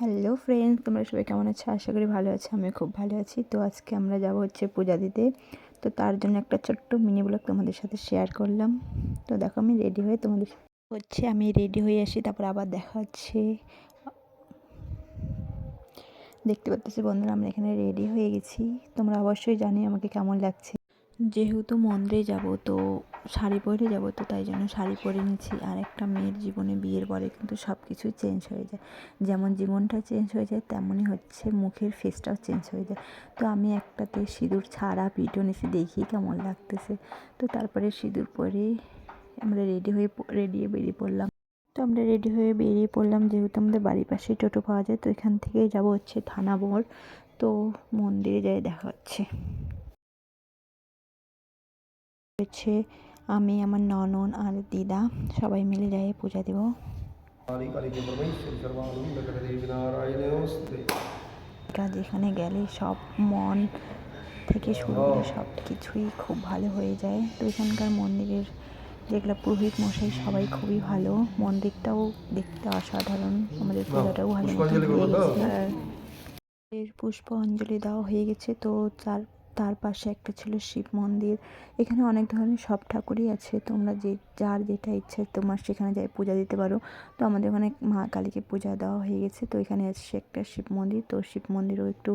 Hello friends, তোমরা সবাই কেমন আছো? আশা করি ভালো আছো। আমি খুব ভালো আছি। তো আজকে আমরা যাব হচ্ছে পূজা দিতে। তো তার জন্য একটা ছোট্ট মিনি ব্লগ তোমাদের সাথে শেয়ার করলাম। তো দেখো আমি রেডি হয়ে তোমাদের হচ্ছে আমি রেডি হয়ে আসি, তারপর আবার দেখা হচ্ছে। দেখতে পাচ্ছি বন্ধুরা, আমরা এখানে রেডি হয়ে গেছি। তোমরা অবশ্যই জানি আমাকে কেমন লাগছে। যেহেতু মন্দিরে যাব, তো শাড়ি পরে যাব, তো তাই জন্য শাড়ি পরে নিচ্ছি। আর একটা মেয়ের জীবনে বিয়ের পরে কিন্তু সব কিছুই চেঞ্জ হয়ে যায়। যেমন জীবনটা চেঞ্জ হয়ে যায়, তেমনই হচ্ছে মুখের ফেসটাও চেঞ্জ হয়ে যায়। তো আমি একটাতে সিঁদুর ছাড়া ভিডিও নিয়েছি, দেখি কেমন লাগতেছে। তো তারপরে সিঁদুর পরে আমরা রেডি হয়ে বেরিয়ে পড়লাম। তো আমরা রেডি হয়ে বেরিয়ে পড়লাম, যেহেতু আমাদের বাড়ির পাশে টোটো পাওয়া যায়। তো এখান থেকে যাব হচ্ছে থানা মোড়। তো মন্দিরে যাই দেখা হচ্ছে। হচ্ছে আমি, আমার ননদ আর দিদা সবাই মিলে যাই পূজা দেব। কাজ এখানে গেলে সব মন থেকে শুরু করে সব কিছুই খুব ভালো হয়ে যায়। তো এখানকার মন্দিরের যেগুলো পুরোহিত মশাই সবাই খুবই ভালো। মন্দিরটাও দেখতে অসাধারণ। আমাদের পূজাটাও ভালো মতো হয়ে গেছে। আর এর পুষ্প অঞ্জলি দেওয়া হয়ে গেছে। তো তার তার পাশে একটা ছিল শিব মন্দির। এখানে অনেক ধরনের সব ঠাকুরই আছে। তোমরা যার যেটা ইচ্ছে তোমার সেখানে যাই পূজা দিতে পারো। তো আমাদের ওখানে মা কালীকে পূজা দেওয়া হয়ে গেছে। তো এখানে আছে একটা শিব মন্দির। তো শিব মন্দিরেও একটু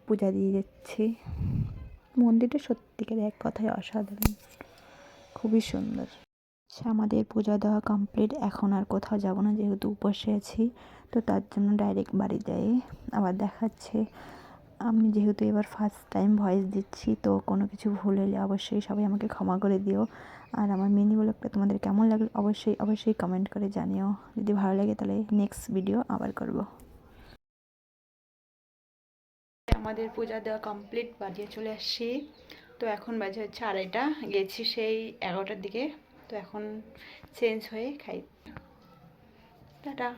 পূজা দিয়ে যাচ্ছি। মন্দিরটা সত্যিকার এক কথায় অসাধারণ, খুবই সুন্দর। আমাদের পূজা দেওয়া কমপ্লিট। এখন আর কোথাও যাব না, যেহেতু উপসে আছি। তো তার জন্য ডাইরেক্ট বাড়ি যাই। আবার দেখাচ্ছে। আমি যেহেতু এবার ফার্স্ট টাইম ভয়েস দিচ্ছি, তো কোনো কিছু ভুল হলে অবশ্যই সবাই আমাকে ক্ষমা করে দিও। আর আমার মিনি ব্লগটা তোমাদের কেমন লাগলো অবশ্যই কমেন্ট করে জানিও। যদি ভালো লাগে তাহলে নেক্সট ভিডিও আবার করব। আমাদের পূজা দেওয়া কমপ্লিট, বাড়ি চলে আসছি। তো এখন বাজে হচ্ছে 2:30, গেছি সেই 11টার দিকে। তো এখন চেঞ্জ হয়ে খাই। টাটা।